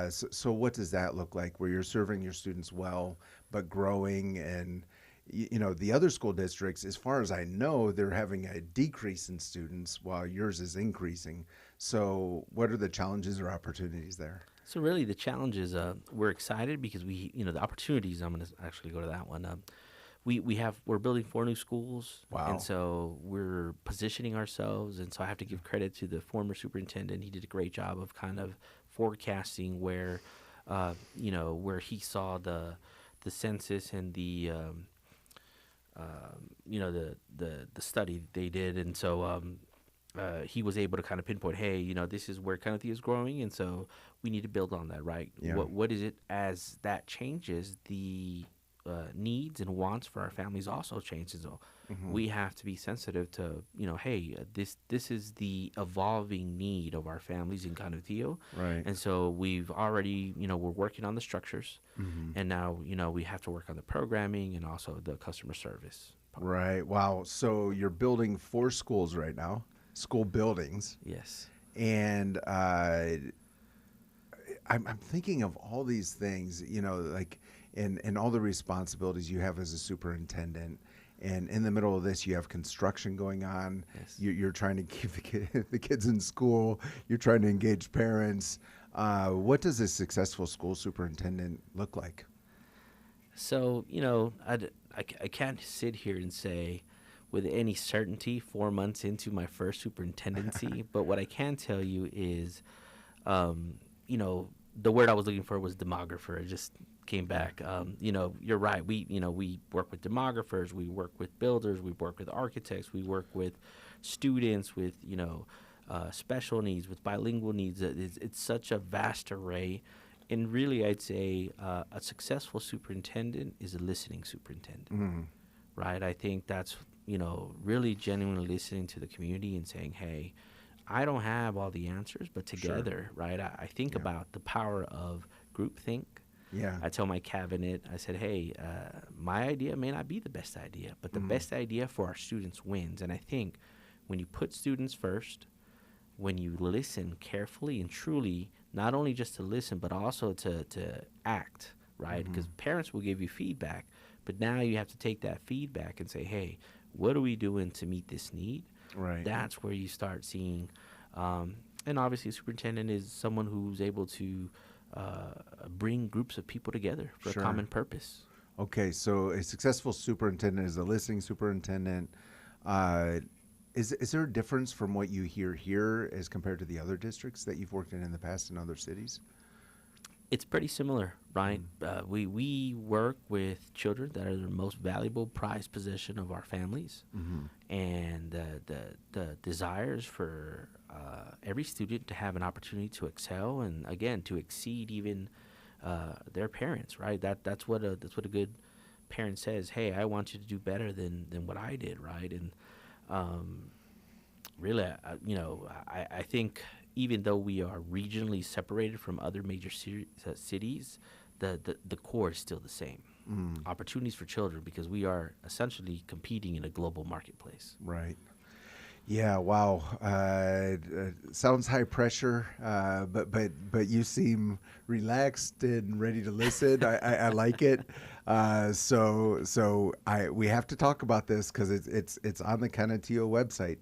So what does that look like where you're serving your students well, but growing? And the other school districts, as far as I know, they're having a decrease in students while yours is increasing. So what are the challenges or opportunities there? So really the challenge is we're excited because the opportunities, I'm going to actually go to that one. We're building 4 new schools. Wow. And so we're positioning ourselves. And so I have to give credit to the former superintendent. He did a great job of kind of forecasting where he saw the census and the study they did. And so he was able to kind of pinpoint, hey, this is where Canutillo is growing, and so we need to build on that, right? Yeah. What is it as that changes, the needs and wants for our families also changes. So we have to be sensitive to, hey, this is the evolving need of our families in Canutillo. Right. And so we've already, we're working on the structures, and now, we have to work on the programming and also the customer service part. Right. Wow. So you're building 4 schools right now, school buildings. Yes. And I'm thinking of all these things, like, and all the responsibilities you have as a superintendent. And in the middle of this, you have construction going on. Yes. You're trying to keep the kids in school. You're trying to engage parents. What does a successful school superintendent look like? So, I can't sit here and say with any certainty 4 months into my first superintendency, but what I can tell you is, the word I was looking for was demographer. It just came back. You're right. We work with demographers. We work with builders. We work with architects. We work with students with, special needs, with bilingual needs. It's such a vast array. And really, I'd say a successful superintendent is a listening superintendent, right? I think that's, really genuinely listening to the community and saying, hey, I don't have all the answers, but together, right? I think about the power of groupthink. Yeah. I tell my cabinet, I said, hey, my idea may not be the best idea, but the best idea for our students wins. And I think when you put students first, when you listen carefully and truly, not only just to listen, but also to act, right? Because parents will give you feedback, but now you have to take that feedback and say, hey, what are we doing to meet this need? Right. That's where you start seeing, and obviously a superintendent is someone who's able to bring groups of people together for a common purpose. Okay, so a successful superintendent is a listening superintendent. Is there a difference from what you hear here as compared to the other districts that you've worked in the past in other cities? It's pretty similar, right? We work with children that are the most valuable prized possession of our families, and the desires for every student to have an opportunity to excel and again to exceed even their parents, right? That's what a good parent says. Hey, I want you to do better than what I did, right? And really, I think even though we are regionally separated from other major cities, the core is still the same. Opportunities for children, because we are essentially competing in a global marketplace. Right. Yeah. Wow. Sounds high pressure, but you seem relaxed and ready to listen. I like it. So we have to talk about this because it's on the Canutillo website,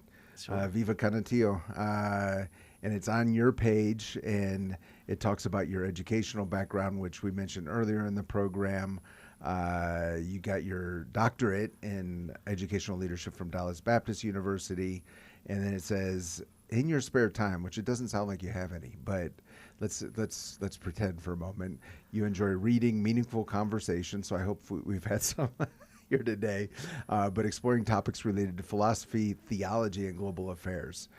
Viva Canutillo, and it's on your page, and it talks about your educational background, which we mentioned earlier in the program. You got your doctorate in educational leadership from Dallas Baptist University, and then it says in your spare time, which it doesn't sound like you have any, but let's pretend for a moment you enjoy reading, meaningful conversation. So I hope we've had some here today, but exploring topics related to philosophy, theology, and global affairs.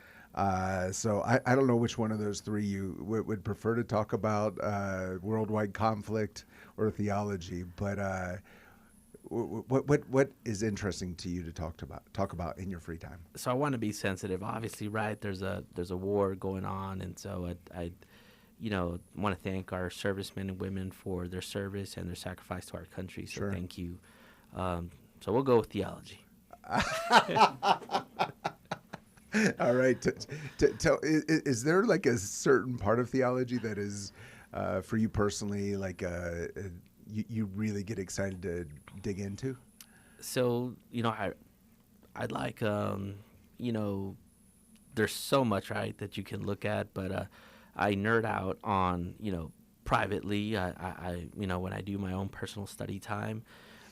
So I don't know which one of those three you would prefer to talk about, worldwide conflict or theology, but what is interesting to you to talk about in your free time? So I want to be sensitive. Obviously, right? There's a war going on, and so I want to thank our servicemen and women for their service and their sacrifice to our country. So thank you. So we'll go with theology. All right. Is there like a certain part of theology that is, for you personally, like you really get excited to dig into? So, I'd like, there's so much, right, that you can look at, but I nerd out on, privately, I when I do my own personal study time,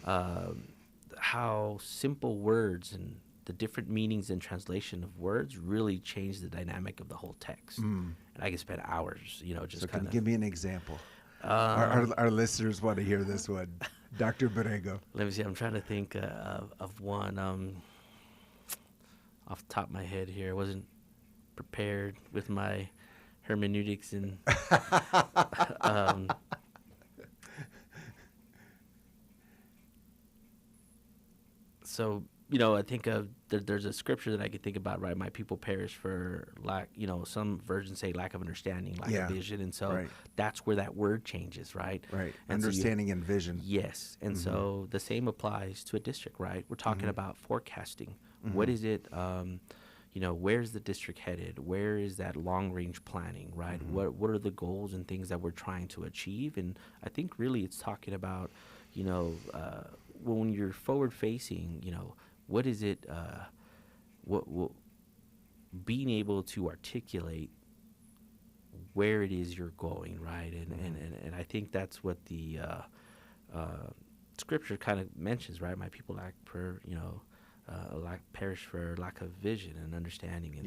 how simple words and the different meanings and translation of words really change the dynamic of the whole text. And I can spend hours, just kind of. Give me an example. Our listeners want to hear this one. Dr. Borrego. Let me see. I'm trying to think of one off the top of my head here. I wasn't prepared with my hermeneutics and so I think there's a scripture that I could think about, right? My people perish for lack, some versions say lack of understanding, lack of vision. And so that's where that word changes, right? Right. And understanding and vision. Yes. And so the same applies to a district, right? We're talking about forecasting. What is it, where's the district headed? Where is that long range planning, right? What are the goals and things that we're trying to achieve? And I think really it's talking about, when you're forward facing, what is it? What being able to articulate where it is you're going, right? And I think that's what the scripture kind of mentions, right? My people perish for lack of vision and understanding, and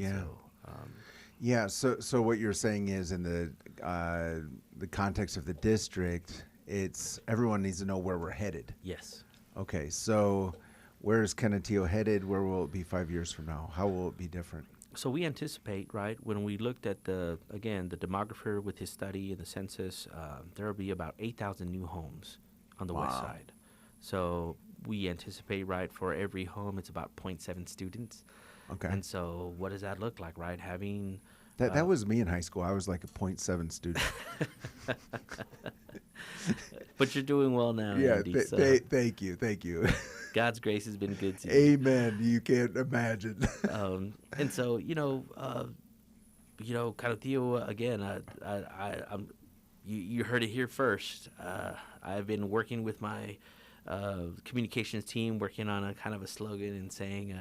So what you're saying is in the context of the district, it's everyone needs to know where we're headed. Yes. Okay, so where is Canutillo headed? Where will it be 5 years from now? How will it be different? So we anticipate, right, when we looked at the demographer with his study and the census, there will be about 8,000 new homes on the west side. So we anticipate, right, for every home, it's about 0.7 students. Okay. And so what does that look like, right? Having... That was me in high school. I was like a 0.7 student. But you're doing well now, yeah, Andy. Thank you. God's grace has been good to you. Amen. You can't imagine. And so, Canutillo, again, you heard it here first. I've been working with my communications team, working on a kind of a slogan and saying,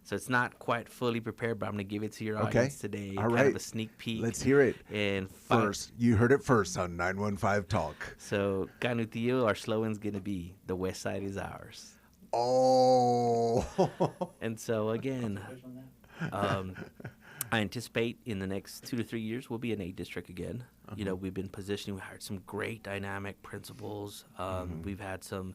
so it's not quite fully prepared, but I'm going to give it to your audience today. All kind right. of a sneak peek. Let's hear it. And first, you heard it first on 915 Talk. So, Canutillo, our slogan's going to be, the West Side is ours. Oh. And so, again, I anticipate in the next 2 to 3 years we'll be an A district again. We've been positioning. We hired some great dynamic principals. We've had some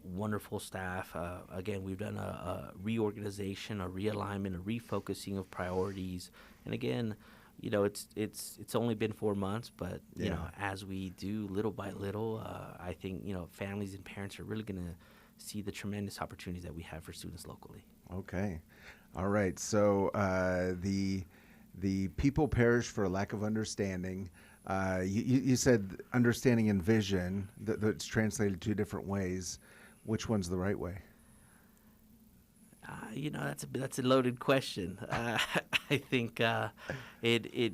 wonderful staff. Again, we've done a reorganization, a realignment, a refocusing of priorities. And again, it's only been 4 months, but as we do little by little, I think families and parents are really going to see the tremendous opportunities that we have for students locally. Okay. All right. So the people perish for a lack of understanding. You said understanding and vision. That's translated 2 different ways. Which one's the right way? That's a loaded question. I think it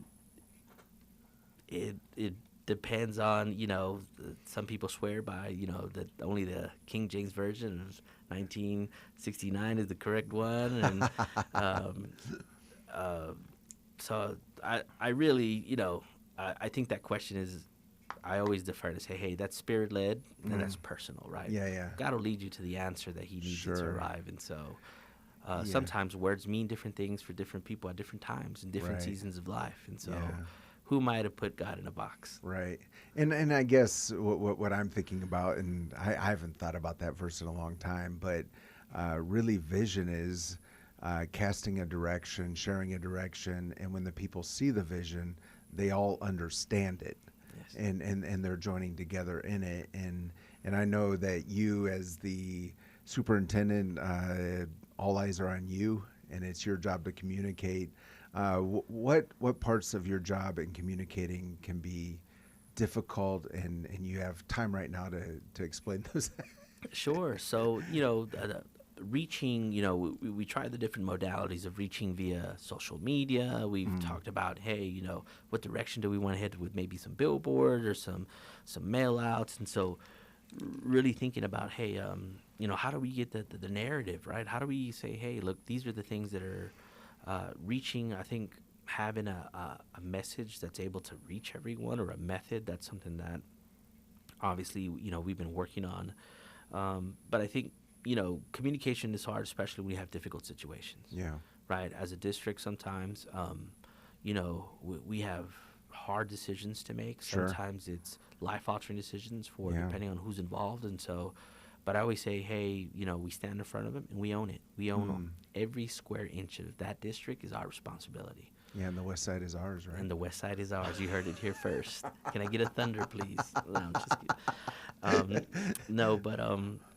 depends on some people swear by that only the King James version of 1969 is the correct one, and so I really I think that question is, I always defer to say, hey, that's spirit led and that's personal, right? Yeah. God will lead you to the answer that He needs you to arrive, and so. Sometimes words mean different things for different people at different times and different seasons of life. And so who am I to put God in a box? Right. And I guess what I'm thinking about, and I haven't thought about that verse in a long time, but really vision is casting a direction, sharing a direction, and when the people see the vision, they all understand it. Yes. And they're joining together in it. And I know that you as the superintendent, all eyes are on you, and it's your job to communicate. What parts of your job in communicating can be difficult, and you have time right now to explain those? Sure. So, reaching, we try the different modalities of reaching via social media. We've talked about, hey, what direction do we want to head with, maybe some billboard or some mail outs. And so really thinking about, hey, how do we get the narrative, right? How do we say, hey, look, these are the things that are reaching. I think having a message that's able to reach everyone, or a method, that's something that obviously, we've been working on. But I think, communication is hard, especially when you have difficult situations. Yeah. Right? As a district, sometimes, we have hard decisions to make. Sure. Sometimes it's life-altering decisions depending on who's involved. And so, but I always say, hey, we stand in front of them and we own it. We own every square inch of that district is our responsibility. Yeah, and the West Side is ours, right? And the West Side is ours. You heard it here first. Can I get a thunder, please? No, I'm just kidding. No, but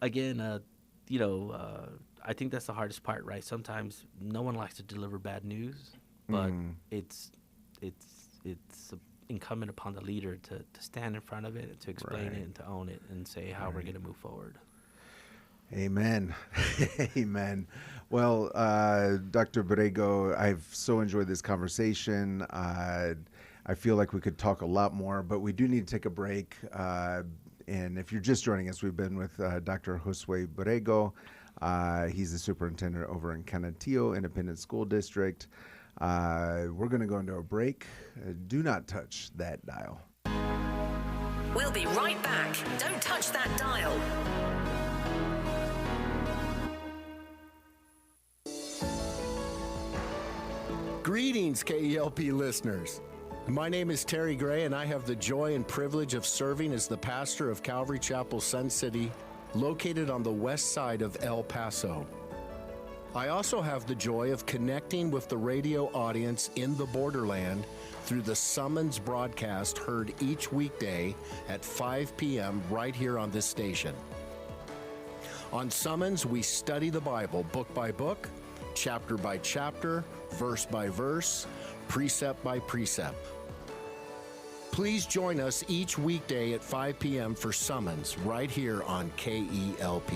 again, I think that's the hardest part, right? Sometimes no one likes to deliver bad news, but it's incumbent upon the leader to stand in front of it and to explain it and to own it and say how we're going to move forward. Amen. Amen. Well, Dr. Borrego, I've so enjoyed this conversation. I feel like we could talk a lot more, but we do need to take a break. And if you're just joining us, we've been with Dr. Josue Borrego. He's the superintendent over in Canutillo Independent School District. We're going to go into a break. Do not touch that dial. We'll be right back. Don't touch that dial. Greetings, KELP listeners. My name is Terry Gray, and I have the joy and privilege of serving as the pastor of Calvary Chapel Sun City, located on the west side of El Paso. I also have the joy of connecting with the radio audience in the borderland through the Summons broadcast heard each weekday at 5 p.m. right here on this station. On Summons, we study the Bible book by book, chapter by chapter, verse by verse, precept by precept. Please join us each weekday at 5 p.m. for Summons right here on KELP.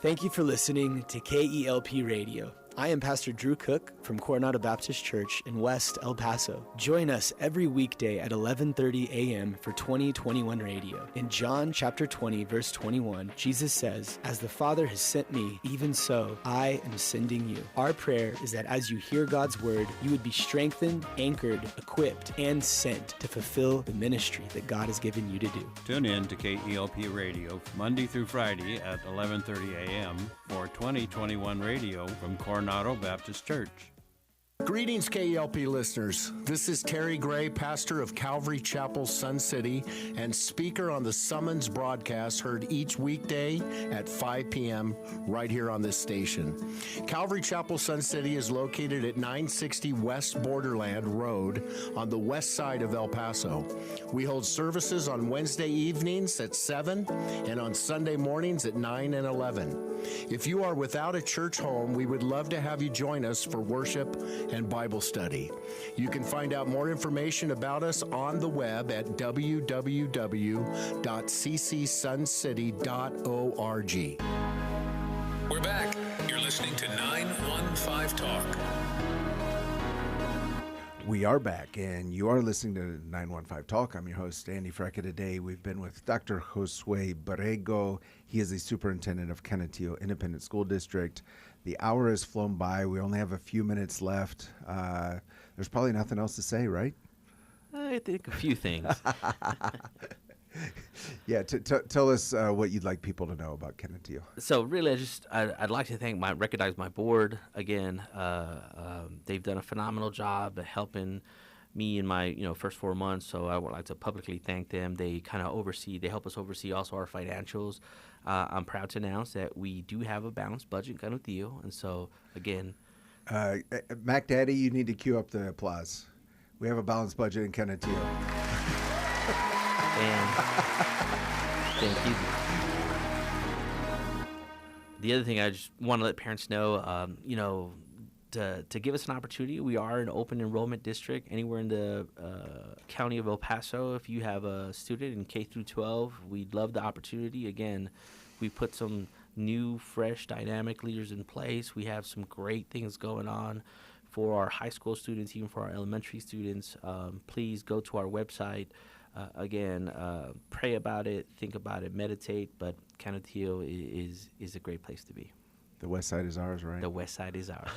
Thank you for listening to KELP Radio. I am Pastor Drew Cook from Coronado Baptist Church in West El Paso. Join us every weekday at 11:30 a.m. for 2021 Radio. In John chapter 20, verse 21, Jesus says, "As the Father has sent me, even so I am sending you." Our prayer is that as you hear God's word, you would be strengthened, anchored, equipped, and sent to fulfill the ministry that God has given you to do. Tune in to KELP Radio Monday through Friday at 11:30 a.m. for 2021 Radio from Coronado Baptist Church. Greetings, KELP listeners. This is Terry Gray, pastor of Calvary Chapel, Sun City, and speaker on the Summons broadcast heard each weekday at 5 p.m. right here on this station. Calvary Chapel, Sun City is located at 960 West Borderland Road on the west side of El Paso. We hold services on Wednesday evenings at 7 and on Sunday mornings at 9 and 11. If you are without a church home, we would love to have you join us for worship and Bible study. You can find out more information about us on the web at www.ccsuncity.org. We're back. You're listening to 915 Talk. We are back, and you are listening to 915 Talk. I'm your host, Andy Fracka. Today, we've been with Dr. Josue Borrego. He is the superintendent of Canutillo Independent School District. The hour has flown by. We only have a few minutes left. There's probably nothing else to say, right? I think a few things. Yeah, tell us what you'd like people to know about Canutillo. So really, I'd like to recognize my board again. They've done a phenomenal job at helping me in my first 4 months. So I would like to publicly thank them. They they help us oversee also our financials. I'm proud to announce that we do have a balanced budget in Canutillo, and so again, Mac Daddy, you need to cue up the applause. We have a balanced budget in Canutillo. And thank you. The other thing I just want to let parents know, to give us an opportunity, we are an open enrollment district anywhere in the county of El Paso. If you have a student in K through 12, we'd love the opportunity. Again, we put some new, fresh, dynamic leaders in place. We have some great things going on for our high school students, even for our elementary students. Please go to our website. Pray about it, think about it, meditate, but Canutillo is a great place to be. The west side is ours, right? The west side is ours.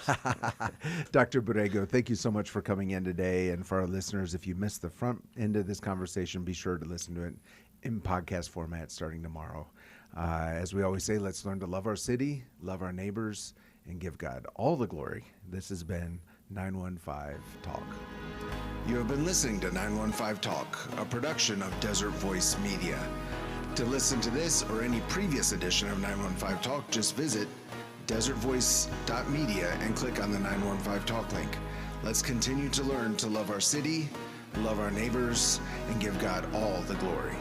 Dr. Borrego, thank you so much for coming in today. And for our listeners, if you missed the front end of this conversation, be sure to listen to it in podcast format starting tomorrow. As we always say, let's learn to love our city, love our neighbors, and give God all the glory. This has been 915 Talk. You have been listening to 915 Talk, a production of Desert Voice Media. To listen to this or any previous edition of 915 Talk, just visit desertvoice.media and click on the 915 Talk link. Let's continue to learn to love our city, love our neighbors, and give God all the glory.